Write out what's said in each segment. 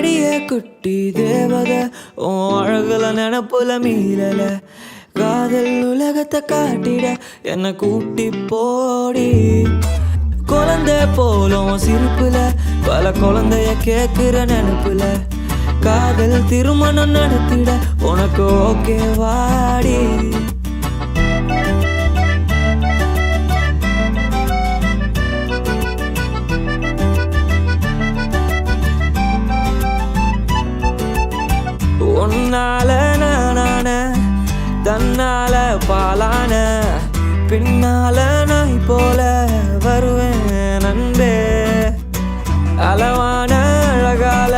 அடியே குட்டி தேவத உன் அழகுல நினப்புல மீறல காதல் உலகத்தை காட்டிட என்ன கூட்டி போடி குழந்தை போலும் சிரிப்புல பல குழந்தைய கேட்கிற நினைப்புல காதல் திருமணம் நடத்திட உனக்கு ஓகே வாடி உன்னால நானான தன்னால பாலான பின்னால நாய் போல வருவேன் நண்பே அளவான அழகால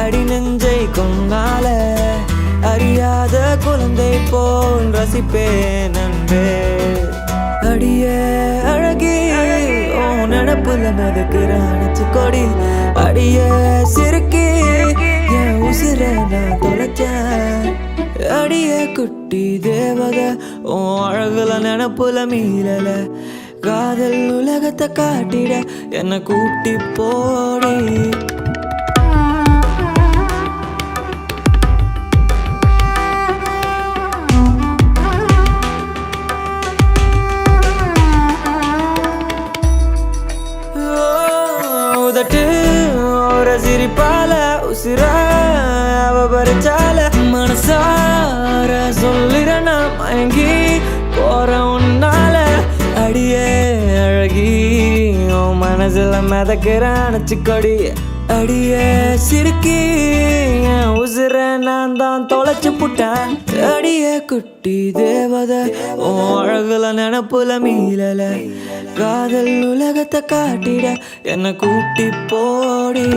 அடி நெஞ்சை கொண்டால அறியாத குழந்தை போல் ரசிப்பேன் நண்பே அடியே அழகி ஓ நடப்புல மிதக்கிற அணைச்சு கொடி அடியே சிறுக்கி என் உசிர நான் தொலைச்சேன் அடியே குட்டி தேவத உன் அழகுல நினப்புல மீறல காதல் உலகத்தை காட்டிட என்ன கூட்டி போடி உதட்டு ஒரு சிரிப்பால உசிர அவ பறிச்சால மனசார சொல்லிட நான் மயங்கி போற உன்னால அடியே அழகி உன் மனசுல மிதக்கிற அணைச்சிக்கொடி அடியே சிறுக்கி என் உசிர நான் தான் தொலைச்சு புட்டேன் அடியே குட்டி தேவத உன் அழகுல நினப்புல மீறல காதல் உலகத்தை காட்டிட என்ன கூட்டி போடி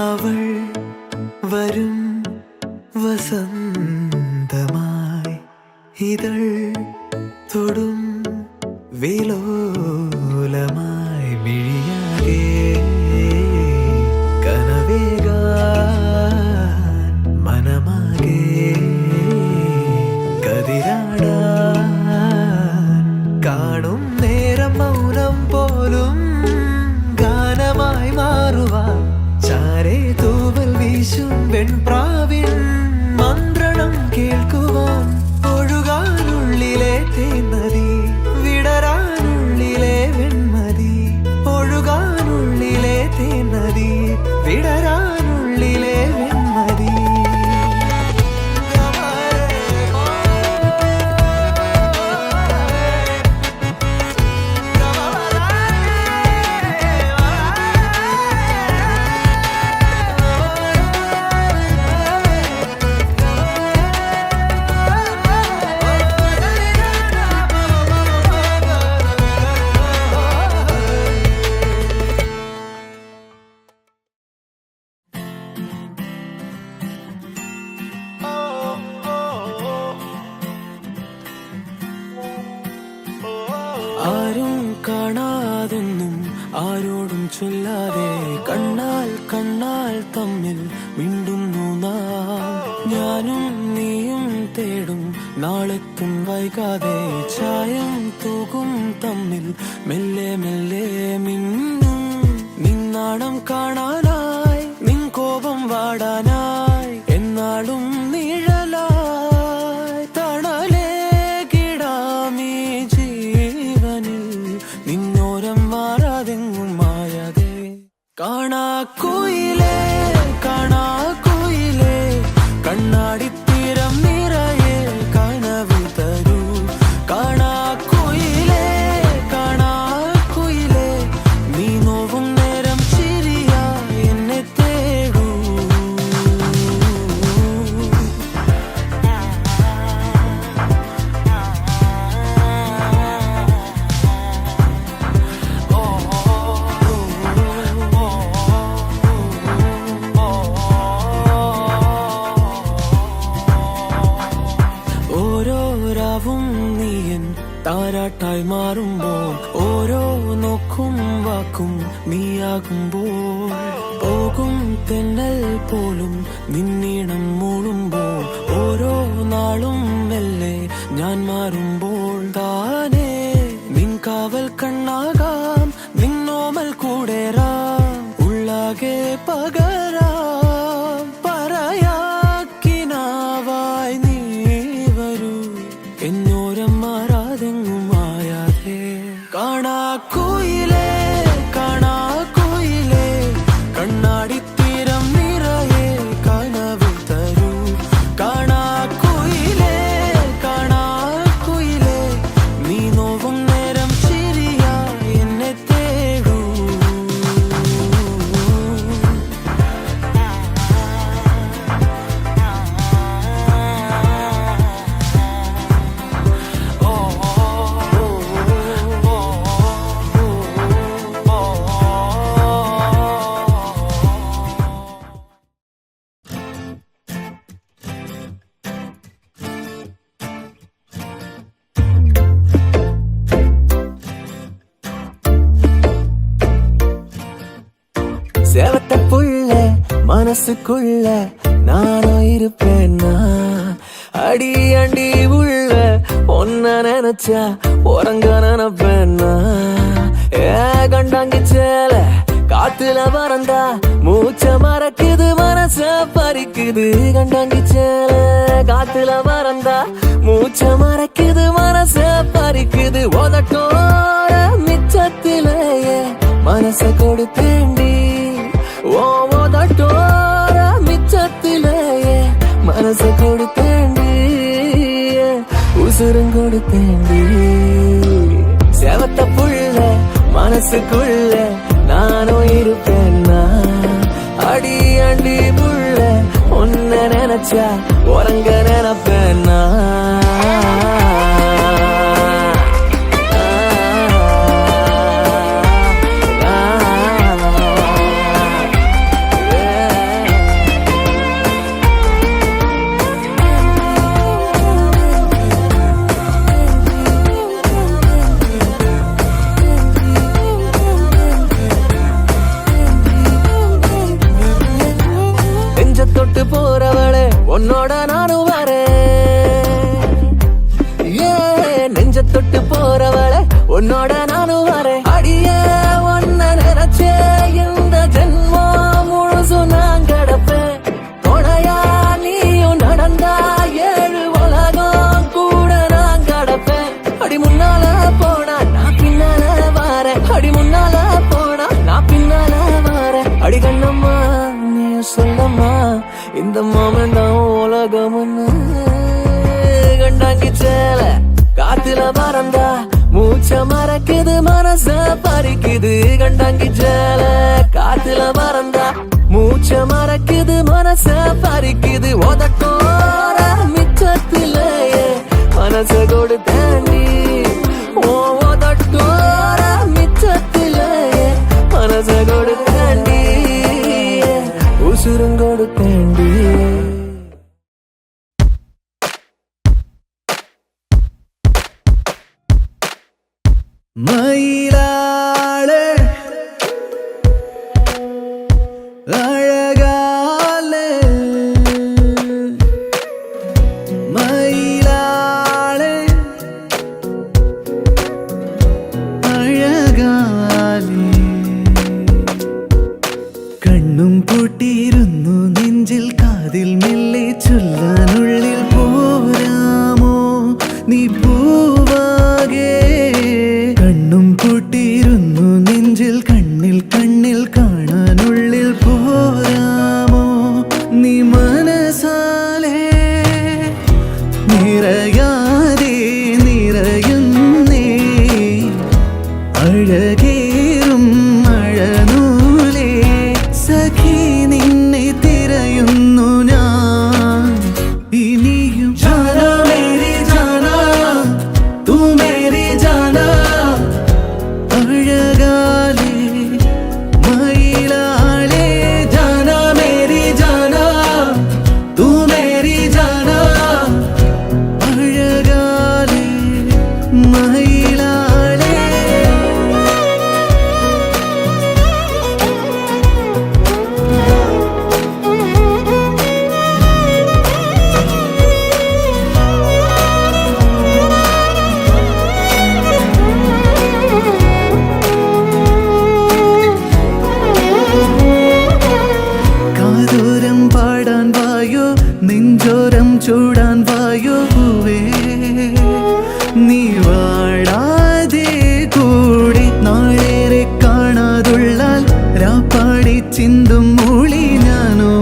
അവൾ വരും വസന്തമായി ഇതൾ തൊടും വിലോലമായി മിഴിയാകെ കനവേകാൻ മനമാകെ കതിരാടാൻ കാണും നേരം മൗനം പോലും ഗാനമായി മാറുവാൻ ചാരേ തൂവൽ വീശും വെൺപ്രാവിൻ മന്ത്രണം കേൾക്കുവാൻ ഒഴുകാനുള്ളിലെ തേന്നതി വിടരാനുള്ളിലെ വെൺമതി ഒഴുകാനുള്ളിലെ തേന്നതി വിടരാനുള്ളിലെ വെൺമതി ആരും കാണാതൊന്നും ആരോടും ചൊല്ലാതെ കണ്ണാൽ കണ്ണാൽ തമ്മിൽ മിണ്ടുന്നു നാം ഞാനും നീയും തേടും നാളെത്തും വൈകാതെ ചായം തൂകും തമ്മിൽ മെല്ലെ മെല്ലെ മിന്നും നിന്നാണം കാണാനായി നിൻ കോപം വാടാനായി എന്നാളും നിഴലായി തണലേ കിടാമീ ജീവനിൽ നിന്നോരം മാറാതെങ്ങും മായാതെ കാണാക്കുയിലേ കാണാക്കുയിലേ കണ്ണാടിത്തീരം നിറയെ കനവ് തരൂ കാണാക്കുയിലേ കാണാക്കുയിലേ നീ നോവും നേരം ചിരിയായി എന്നെ തേടൂ ഓരോ രാവും നീയൻ താരാട്ടായി മാറുമ്പോൾ ഓരോ നോക്കും വാക്കും നീയാകുമ്പോൾ പോകും തെന്നൽ പോലും നിന്നീണം മൂളുമ്പോൾ ഓരോ നാളും മെല്ലെ ഞാൻ മാറുമ്പോൾ താനേ നിൻ കാവൽ കണ്ണാകാം നിന്നോമൽ കൂടേറാം ഉള്ളാകെ പകരാം പറയാക്കിനാവായി നീ വരൂ എന്നോരം മാറാതെങ്ങും മായാതെ കാണാക്കുയിലേ കാണാക്കുയിലേ കണ്ണാടിത്തീരം നിറയെ കനവ് തരൂ കാണാക്കുയിലേ കാണാക്കുയിലേ നീ നോവും നേരം ചിരിയായി എന്നെ തേടൂ சேவத்த புள்ள மனசுக்குள்ள நானும் இருப்பேன்னா அடி அண்டி உள்ள ஒன்ன நினைச்சா உறங்க நினைப்பேன்னா ஏ கண்டாங்கி சேல காத்துல பறந்தா மூச்ச மறக்குது மனச பறிக்குது கண்டாங்கி சேல காத்துல பறந்தா மூச்ச மறக்குது மனச பறிக்குது உதட்டோர மிச்சத்திலேயே மனச கொடுத்தேண்டி உதட்டோர மிச்சத்திலேயே மனச கொடுத்தேண்டி உசுரும் கொடுத்தேண்டி சேவத்த புள்ள மனசுக்குள்ள நானும் இருப்பேன்னா அடி அண்டி புள்ள ஒன்ன நினைச்சா உறங்க நினைப்பேன்னா தொட்டு போறவளே உன்னோட நானும் வரேன். நெஞ்ச தொட்டு போறவளே உன்னோட நானும் வரேன். அடிய ஒன்ன நினைச்சே இந்த ஜென்மம் முழுசும் நான் கிடப்பேன். துணையா நீயும் நடந்தா 7 உலகம் கூட நான் கடப்பேன். அடி முன்னால போனா நான் பின்னால வாரேன். அடி முன்னால போனா நான் பின்னால வாரேன். அடி கண்ணம்மா நீ சொல்லம்மா இந்த மாமன் தான் உலகம்னு. கண்டாங்கி சேல காத்துல பறந்தா மூச்ச மறக்குது மனச பறிக்குது. கண்டாங்கி சேல காத்துல பறந்தா மூச்ச மறக்குது மனச பறிக்குது. உதட்டோர மிச்சத்திலேயே மனச கொடுத்தேண்டி. உதட்டோர மிச்சத்திலேயே மனச கொடுத்தேண்டி. உசுருங்கொடுத்தேண்டி. மயிலாளே அழகாலே மயிலாளே അഴകാലേ കണ്ണും പൂട്ടിയിരുന്നു നെഞ്ചിൽ കാതിൽ മെല്ലെ ചൊല്ലാനുള്ളിൽ പോരാമോ നീ പൂവാകെ. കണ്ണും പൂട്ടിയിരുന്നു നെഞ്ചിൽ കണ്ണിൽ കണ്ണിൽ കാണാനുള്ളിൽ പോരാമോ നീ മനസാലേ. നിറയാതെ നിറയുന്നേ അഴകേറും അഴനൂലേ. സഖി നിന്നെ തിരയുന്നു ഞാൻ ഇനിയും. ജാനാ മേരി ജാനാ തൂ മേരി ജാനാ. അഴകാലേ മയിലാളേ ജാനാ മേരി ജാനാ തൂ മേരി ജാനാ. അഴകാലേ മയിലാളേ. കാതോരം പാടാൻ വായോ നെഞ്ചോരം ചൂടാൻ വായോ പൂവേ. നീ വാടാതെ കൂടെ നാളേറെ കാണാതുള്ളാൽ രാപ്പാടി ചിന്തും മൂളി ഞാനോ.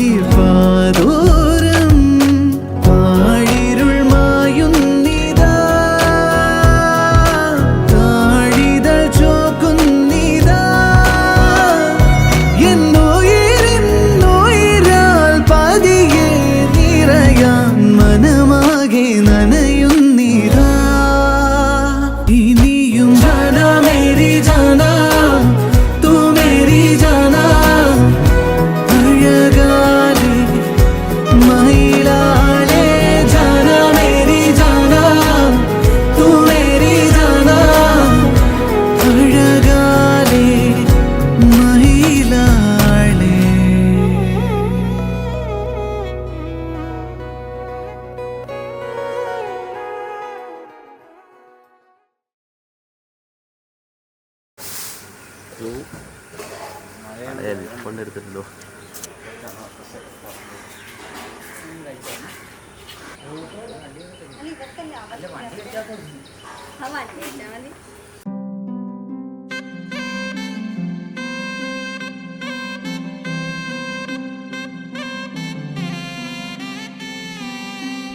ഈ പാതോരം പാഴിരുൾ മായുന്നിതാ താഴിതൾ ചോക്കുന്നിതാ. എന്നോയിരാൽ പതിയെ നിറയാൻ മനമാകെ നനയുന്നിതാ. ഇനിയും ജാനാ മേരി ജാനാ തൂ മേരി ജാനാ. അഴകാലേ മയിലാളേ ജാനാ മേരി ജാനാ തൂ മേരി ജാനാ. അഴകാലേ മയിലാളേ. കൊണ്ടെടുത്തിട്ടുണ്ടോ?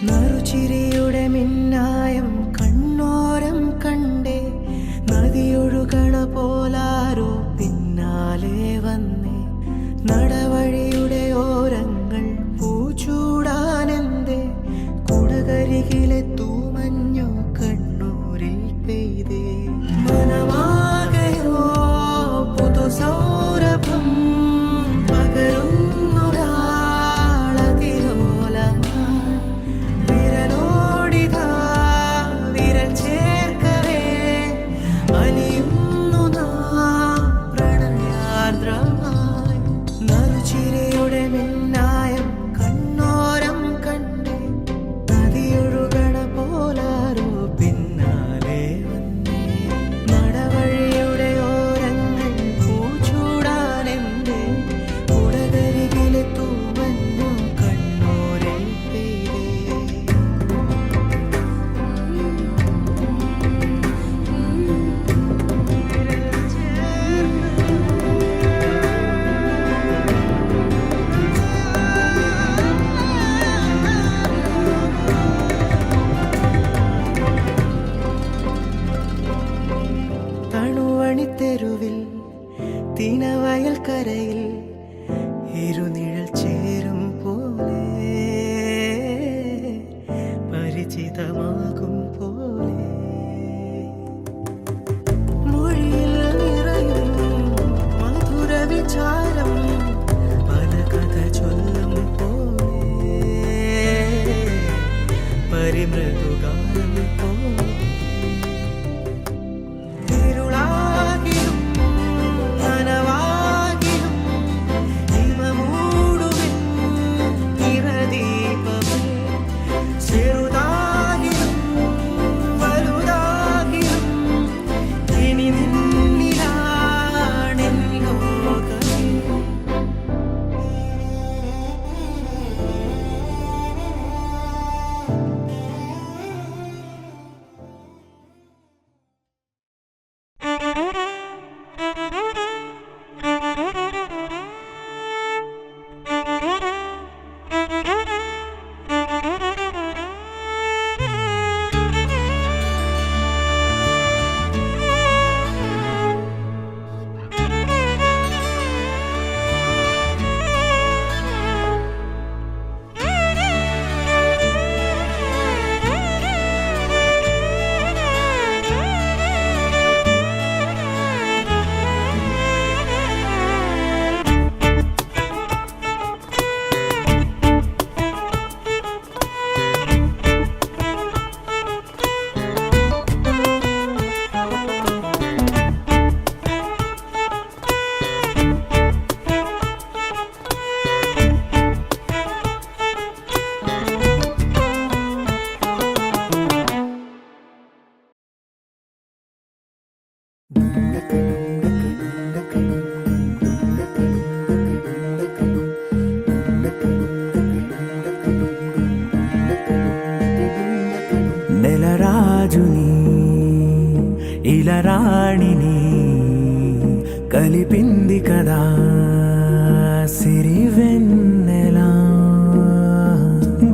നറുചിരിയുടെ മിന്നായം കണ്ണോരം കണ്ടേ നദിയൊഴുകണ പോലാരോ പിന്നാലെ വന്നേ. നടവഴിയുടെ ഓരങ്ങൾ പൂച്ചൂടാനെന്തേ കുടകരികിലെ തൂമഞ്ഞു കണ്ണൂരിൽ പെയ്തേ. മനമാകയോ പുതുസൗരഭം പകരുന്നൊരാളതിരോലമായി വിരലോടിതാ വിരൽ ചേർക്കവേ അലിയുന്നു നാം പ്രണയാർദ്രമായി. നറുചിരിയുടെ കരയിൽ ഇരുനിഴൽ ചേരും പോലെ പരിചിതമാകും പോലെ മൊഴിയിൽ നിറയും മധുര വിചാരം പല കഥ ചൊല്ലും പോലെ പരിമൃദുഗാനം പോലെ ഇരുളാകിലും നനവാകിലും ഹിമമൂടുവിൻ നിറദീപമേ ചെറുതാകിലും വലുതാകിലും ഇനി നിന്നിലാണെൻ ലോകമേ. నెలరాజుని ఇలరాణిని కలిపింది కదా సిరివెన్నెలా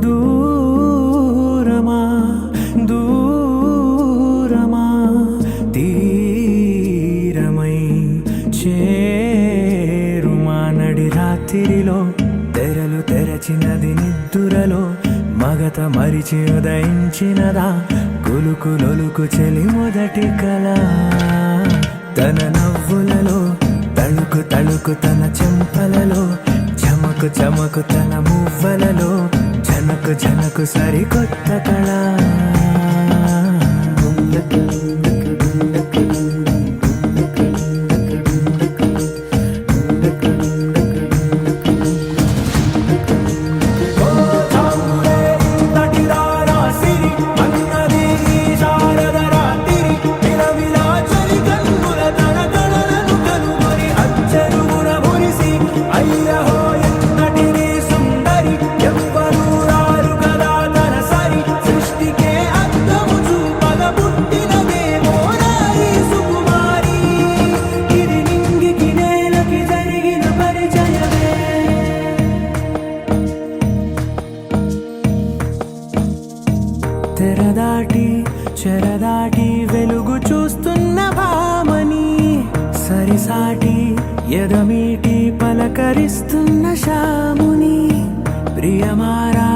దూరమా దూరమా తీరమై చేరుమా నడి రాత్రిలో తెరలు తెరచినది నిద్దురలో మగత మరిచి ఉదయించినదా కులుకు లొలుకు చెలి మొదటి కళ తన నవ్వులలో తళుకు తళుకు తన చెంపలలో చమకు చమకు తన మువ్వలలో జనకు జనకు సరికొత్త కళ తెరదాటి చెరదాటి వెలుగు చూస్తున్న భామని సరిసాటి ఎదమీటి పలకరిస్తున్న శాముని ప్రియమారా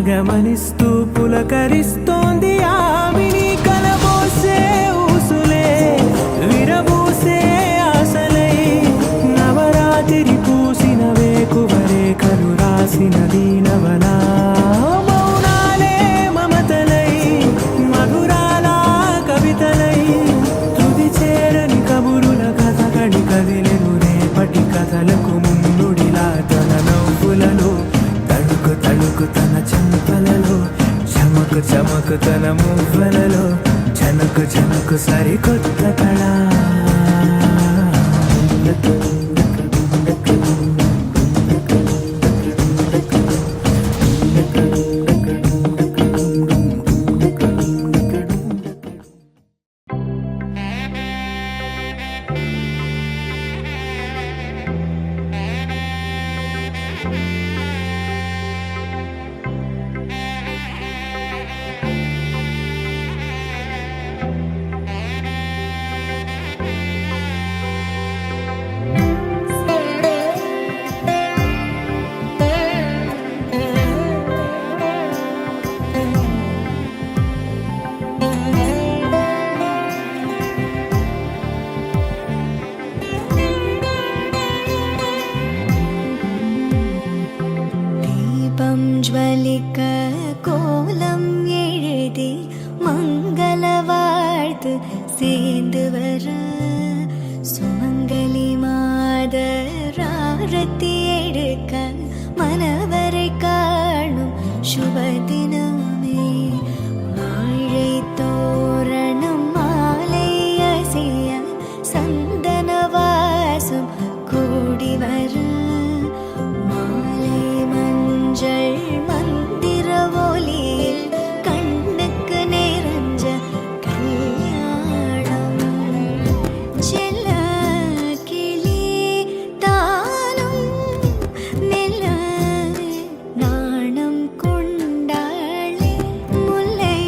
గమనిస్తూ పులకరిస్తోంది ఆమిని కలబోసే ఊసులే విరబూసే ఆశలై నవరాత్రి పూసిన వేకువరే కలు రాసిన దీనవనా కదిలెను రేపటి కథలకు ముందుడిలా తన నవ్వులలో తళుకు తళుకు తన చెంపలలో చమకు చమకు తన మువ్వలలో జనకు జనకు సరికొత్త కళ ആരത്തി എടുക്ക മനവരെ കാണും ശുഭദിനമേ വാഴை തോരണം മാലയസിയ സന്തനവാസം കൂടി വരും മാலை മഞ്ചൾ മന്ദിരവോലിയിൽ കണ്ണുക്ക് നിറஞ்ச കല്യാണം ചെല്ല കിളി താനും മെല്ല നാണം കൊണ്ടാളെ മുല്ലൈ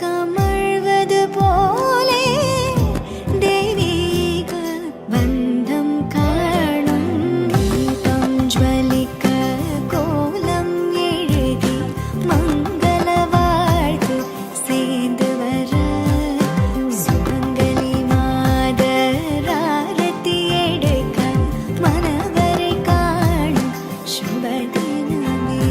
കമഴ്வது പോലെ ദൈവിക ബന്ധം കാണും ദീപം ജ്വലിക്ക കോലം എഴുതി മംഗളവാഴ്ത്ത് சேர்ந்து வர சுமங்கலி மாதர் ஆரத்தி எடுக்க மனவரை காணும் சுபதினமே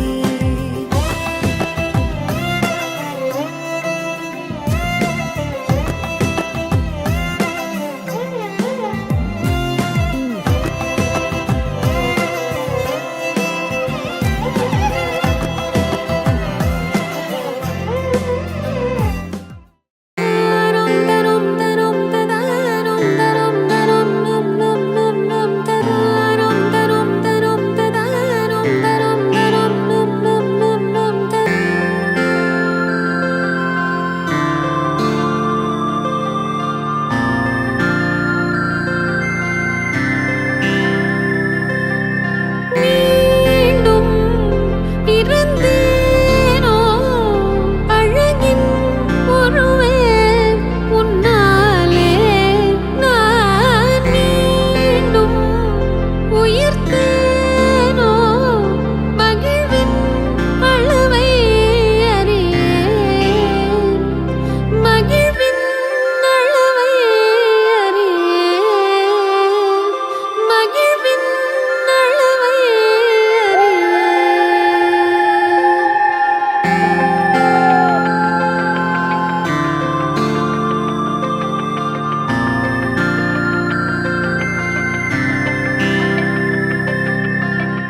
மீண்டும் பிறந்தேனோ அழகின் உருவே உன்னாலே நான் மீண்டும் உயிர்த்தேனோ மகிழ்வின் அளவை அறியேன் மகிழ்வின் அளவை அறியேன் மகிழ்வின் அளவை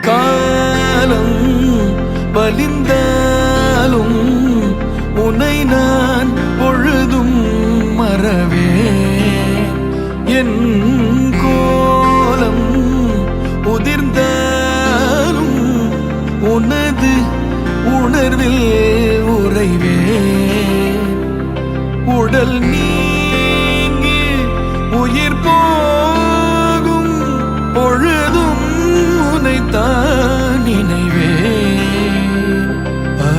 காலம் வலிந்தாலும் உன்னை நான் பொழுதும் மறவேன் என் கோலம் உதிர்ந்தாலும் உனது உணர்வில் உறைவேன் உடல் நீங்கி உயிர் போகும் பொழுதும் உனைத்தான் நினைவேன் ஆ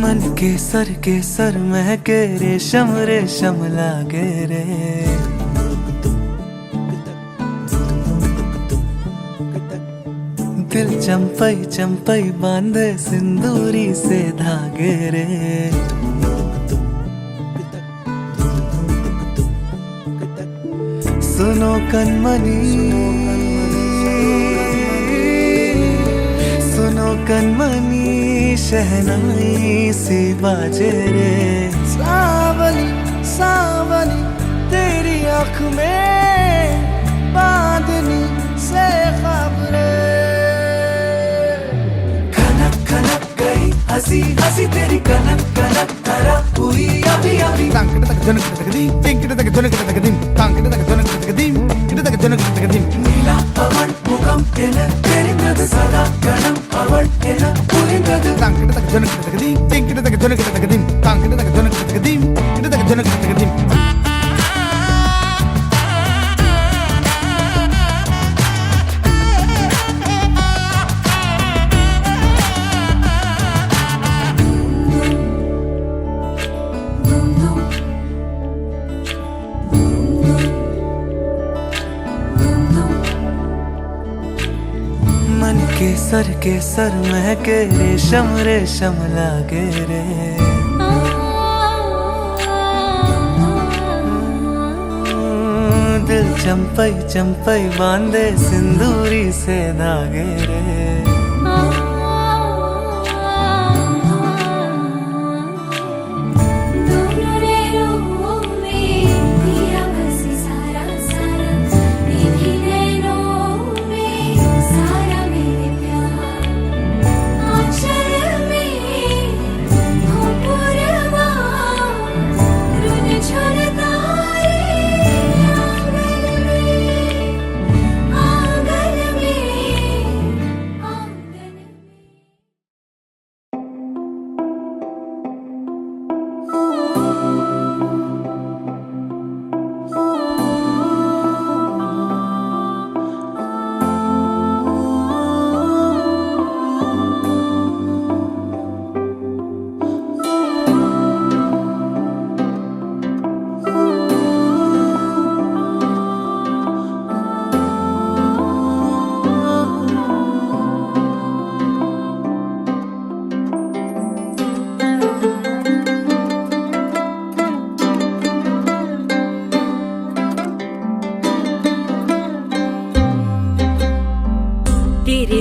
मन के सर महके रेशम रेशम लागे रे दिल चंपई चंपई बांधे सिंदूरी से धागे रे सुनो कनमनी सुनो कनमनी शहनाई सी बाजे रे सावनी सावनी तेरी आँख में बांधनी से खबरे खनक खनक गई हंसी हंसी तेरी कनक कनक तरह हुई अभी अभी नीला पवन मुഖം എന தெரிந்தது സദാ ഗണം അവൾ എന പുരിന്തது मन के सर महके रेशम रेशम लागे रे दिल चंपई चंपई बांधे सिंदूरी से धागे रे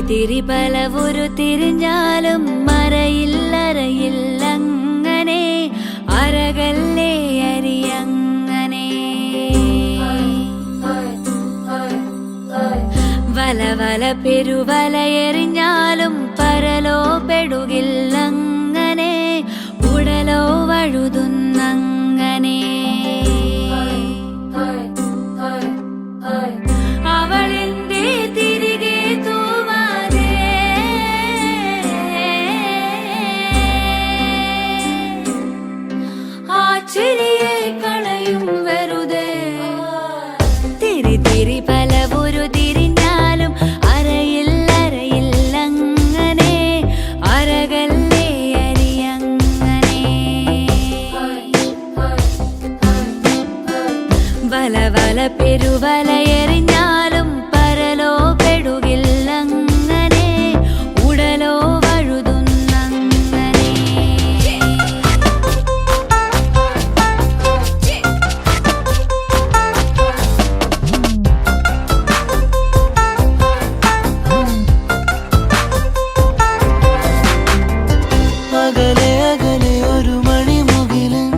തിരി പലവുരു തിരിഞ്ഞാലും മറയില്ലറയില്ലങ്ങനെ അരകല്ലേ അരിയങ്ങനെ വല വല പെരുവല എറിഞ്ഞാലും പരലോ പെടുകില്ലങ്ങനെ ഉടലോ വഴുതുന്നങ്ങനെ അവളെന്തേ തിരികെ തൂവാതെ ആശ്ചര്യയെ കളയും വെറുതെ തിരി തിരി പലവുരു തിരിഞ്ഞാലും അരയില്ലറയില്ലങ്ങനെ അരകല്ലേ അരിയങ്ങനെ വല വല പെരുവല എറിഞ്ഞാലും പരലോ പെടുകില്ലങ്ങനെ ഉടലോ വഴുതുന്നങ്ങനെ അകലെ അകലെ ഒരു മണിമുകിലും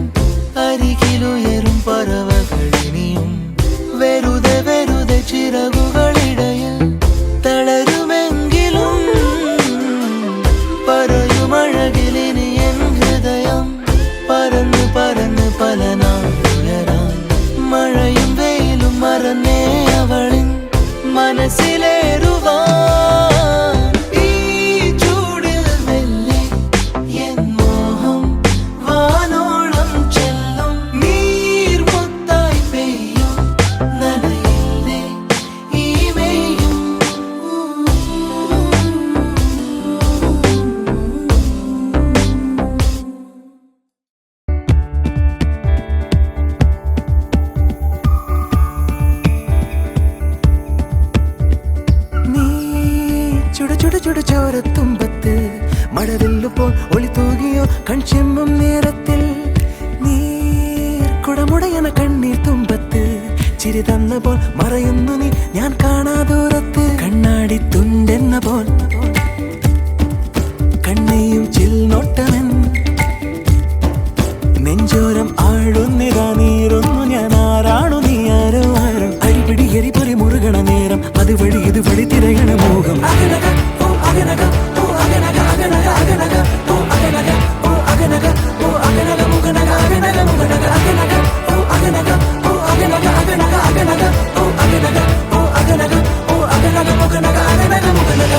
അരികിലുയരും പറവകളിനിയും വെറുതെ വെറുതെ ചിറകുകളിടയിൽ തളരുമെങ്കിലും പറയുമഴകിലിനി എൻ ഹൃദയം പറന്ന് പറന്ന് പല നാളുയരാൻ മഴയും വെയിലും മറന്നേ അവളിൻ മനസ്സിലേറുവാൻ ഈ ചൂടിൽ മെല്ലെ എൻ മോഹം വാനോളം ചെല്ലും നീർമുത്തായി പെയ്യും നനയില്ലേ ഈ മെയ്യും മഴവില്ലുപ്പോൾ ഒളി തൂകിയോ കൺചെമ്മും നേരത്തിൽ നീർക്കുടമുടയന കണ്ണീർ തുമ്പത്ത് ചിരി തന്ന പോൽ മറയുന്നു നീ ഞാൻ കാണാതൂരത്ത് കണ്ണാടി തുണ്ടെന്ന പോൽ കണ്ണയും ചിൽനോട്ടമൻ നെഞ്ചോരം ആഴുന്നിതാ നീരൊന്നു ഞാൻ ആരാണു നീ ആരോ ആരോ അരിപിടി എരിപൊരി മുറുകണ നേരം അതുവഴി ഇതുവഴി തിരയണ മോഹം അകനക ഓ അകനക ഓ അകനക അകനക അകനക ഓ അകനക ഓ അകനക ഓ അകനക മുകനക അകനക മുകനക അകനക ഓ അകനക ഓ അകനക അകനക അകനക ഓ അകനക ഓ അകനക ഓ അകനക മുകനക അകനക മുകനക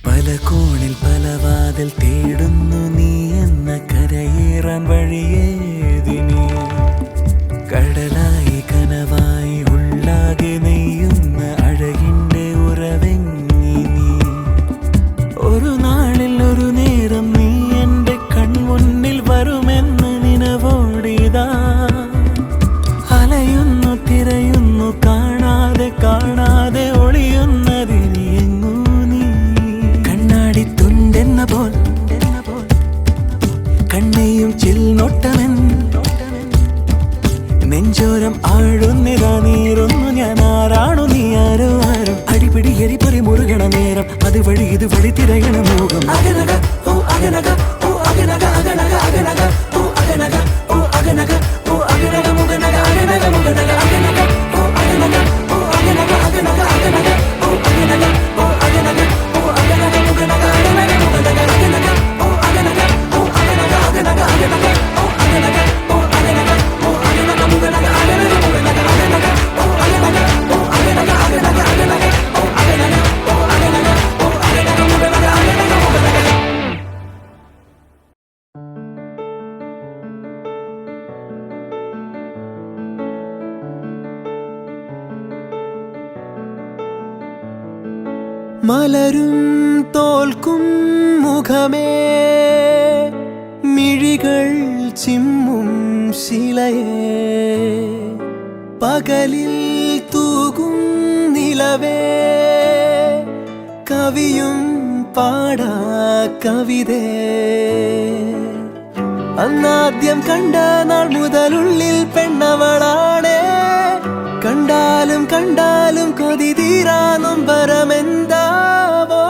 പല കോണിൽ പല വാതിൽ തേടുന്നു നീ എന്ന കരയേറാൻ വഴിയേതിനി കടലായി കനവായി ഉള്ളാകെ നെയ്യുന്ന അഴകിൻ്റെ ഉറവെങ്ങി നീ ഒരു നാളിൽ ഒരു നേരം നീ എൻ്റെ കൺമുന്നിൽ വരുമെന്ന് നിനവോടിതാ അലയുന്നു തിരയുന്നു കാണാതെ കാണാതെ ഒളിയുന്നതിനി തുണ്ടെന്ന പോൽ കണ്ണയും ചിൽനോട്ടമൻ നെഞ്ചോരം ആഴുന്നിതാ നീരൊന്നു ഞാൻ ആരാണു നീ ആരോ ആരോ അടിപിടി എരിപൊരി മുറുകണ നേരം അതുവഴി ഇതുവഴി തിരയണ മോഹം അകനക ഓ അകനക ഓ അകനക അകനക അകനക ഓ അകനക ഓ അകനക ഓ അകനക മുകനക അകനക മുകനക അകനക ഓ അകനക ഓ അകനക അകനക അകനക ഓ അകനക ഓ അകനക ഓ അകനക മുകനക അകനക മുകനക അകനക ഓ അകനക ഓ അകനക അകനക അകനക ഓ അകനക ഓ അകനക ഓ അകനക മുകനക അകനക മുകനക അകനക ഓ അകനക ഓ അകനക അകനക അകനക ഓ അകനക ഓ അകനക ഓ അകനക മുകനക അകനക മുകനക മലരും തോൽക്കും മുഖമേ മിഴികൾ ചിമ്മും ശിലയേ പകലിൽ തൂകും നിലവേ കവിയും പാടാ കവിതേ അന്നാദ്യം കണ്ട നാൾ മുതലുള്ളിൽ പെണ്ണവളാണേ കണ്ടാലും കണ്ടാലും കൊതി തീരാനും പരമെന്താവോ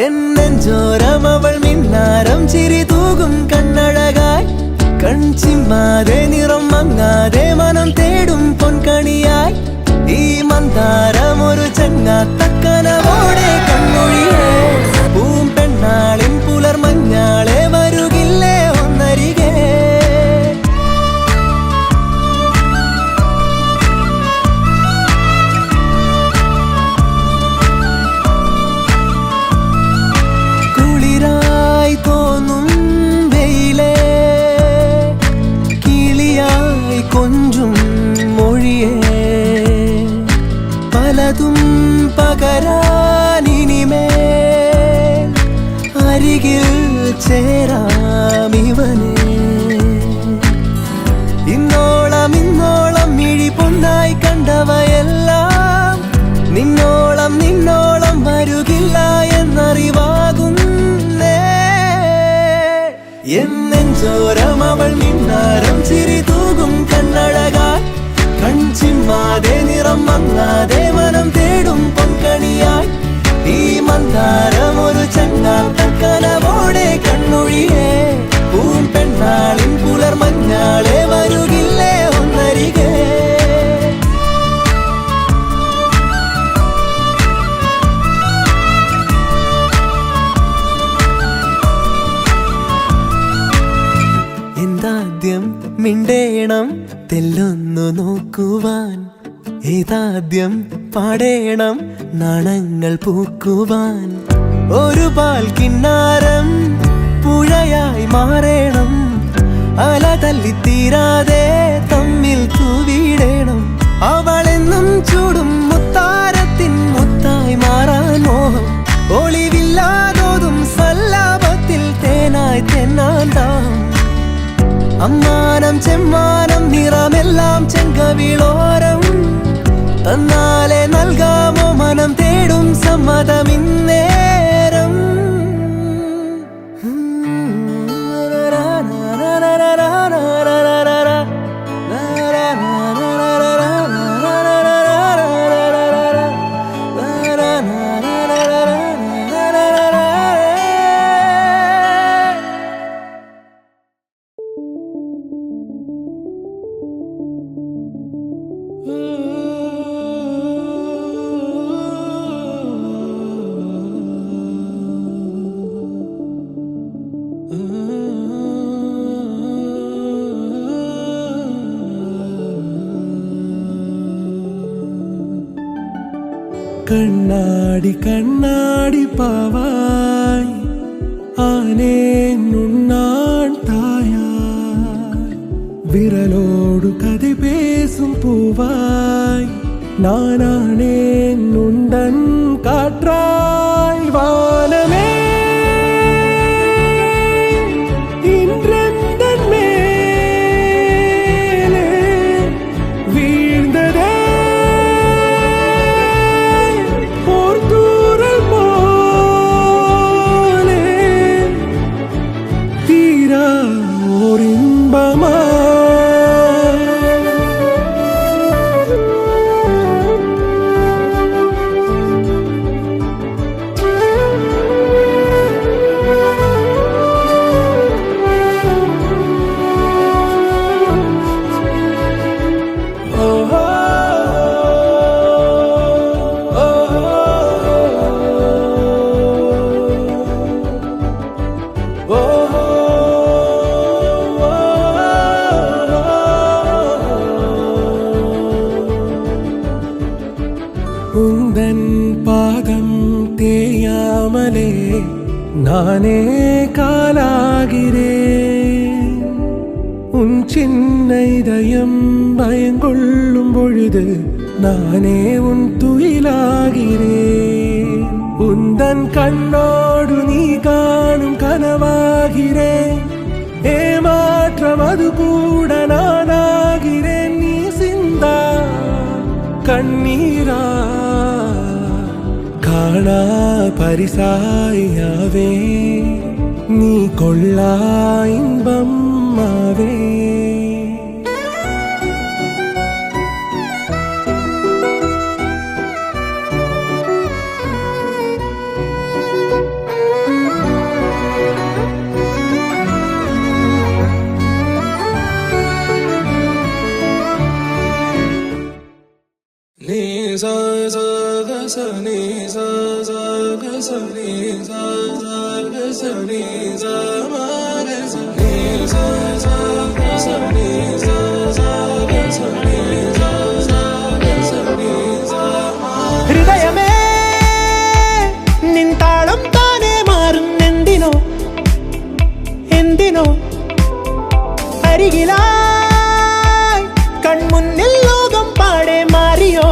എന്നെഞ്ചോരം അവൾ മിന്നാരം ചിരി തൂകും കണ്ണഴകായി കൺചിമ്മാതെ നിറം മങ്ങാതെ മനം തേടും പൊൻകണിയായി ഈ മന്ദാരം ഒരു ചങ്ങാത്തക്കനവോടെ കൺമൊഴിയേ പൂം പെണ്ണാളിൻ പുലർമഞ്ഞാളെ വരുകില്ലേ ഒന്നരികെ തോന്നും വെയിലേ കിളിയായി കൊഞ്ചും മൊഴിയേ പലതും പകരാനിനിമേ അരികിൽ ചേരാമിവനേ ഇന്നോളം ഇന്നോളം മിഴി പൊന്നായി കണ്ടവയെല്ലാം നിന്നോളം നിന്നോളം വരുകില്ല എന്നറിവാകും എന്നെഞ്ചോരം അവൾ മിന്നാരം ചിരി തൂകും കണ്ണഴകായി കൺചിമ്മാതെ നിറം മങ്ങാതെ മനം തേടും പൊൻകണിയായി ഈ മന്ദാരം ഒരു ചങ്ങാത്തക്കനവോടെ കണ്ണൊഴിയേ പൂം പെണ്ണാളിൻ പുലർമഞ്ഞാളെ വരുകില്ലേ ഒന്നരികെ എന്താദ്യം മിണ്ടേണം തെല്ലൊന്നു നോക്കുവാൻ ഏതാദ്യം പാടേണം നാണങ്ങൾ പൂക്കുവാൻ ഒരു പാൽക്കി മാറേണം അല തല്ലിത്തീരാതെ തമ്മിൽ തൂവിടേണം അവളെന്നും ചൂടും മുത്താരത്തിൻ മുത്തായി മാറാൻ മോഹം ഒളിവില്ലാതോതും സല്ലാപത്തിൽ തേനായി തെന്നാൻ ദാഹം അമ്മാനം ചെമ്മാനം നിറമെല്ലാം ചെങ്കവിളോരം തന്നാലെ നൽകാമോ മനം തേടും സമ്മതമിന്നേരം കണ്ണാടി കണ്ണാടി പാവായി ആനേ നുണ്ണാൻ തായായി വിരലോടു കഥ പേസും പൂവായി നാനാണേ നുണ്ടൻ കാற்றாய் വാനമേ பாதம் தேயாமலே நானே காலாகிறேன் உன் சின்ன இதயம் பயங்கொள்ளும் பொழுது நானே உன் துயிலாகிறேன் உந்தன் கண்ணோடு நீ காணும் கனவாகிறேன் ஏமாற்றம் அது கூட நானாகிறேன் நீ சிந்தா கண்ணீரா കാണാ പരിസായാവേ നീ കൊള്ളാ ഇമ്പം ആവേ ഹൃദയമേ നിൻ താളം താനേ മാറുന്നെന്തിനോ എന്തിനോ അരികിലായി കൺമുന്നിൽ ലോകം പാടെ മാറിയോ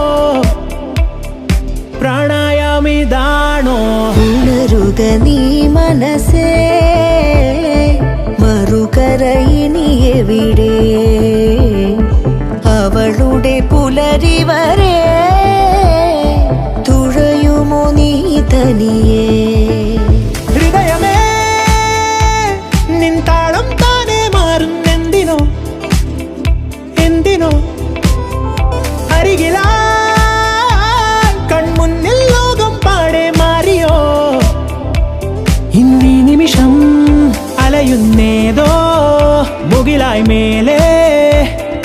പ്രാണായാമിതാണോ ഉണരുക നീ മനസ്സേ മറുകര ഇനി എവിടെ അവളുടെ പുലരി വരെ തുഴയുമോ നീ തനിയേ ഹൃദയമേ നിൻ താളം താനേ മാറുന്നെന്തിനോ എന്തിനോ അരികിലാ കൺമുന്നിൽ ലോകം പാടെ മാറിയോ ഇന്നീ നിമിഷം അലയുന്നേതോ മുകിലായി മേലെ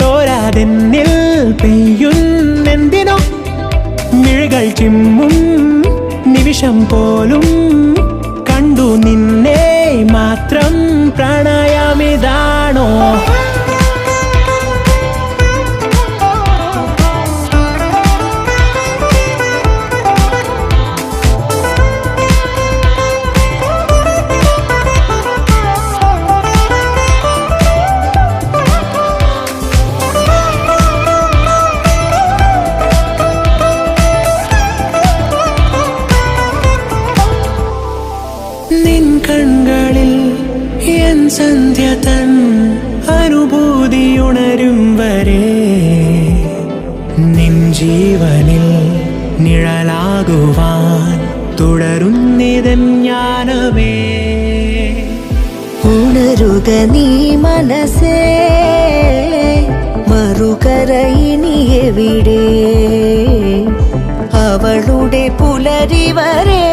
തോരാതെന്നിൽ പെയ്യുന്നെന്തിനോ മിഴികൾ ചിമ്മും നിമിഷം പോലും കണ്ടു നിന്നെ മാത്രം പ്രണയമിതാണോ നിൻ കണ്ണുകളിൽ എൻ സന്ധ്യ തൻ അനുഭൂതിയുണരും വരെ നിൻ ജീവനിൽ നിഴലാകുവാൻ തുടരുന്നിതൻ ജ്ഞാനമേ. ഉണരുക നീ മനസ്സേ, മറുകര ഇനി എവിടെ? അവളുടെ പുലരി വരെ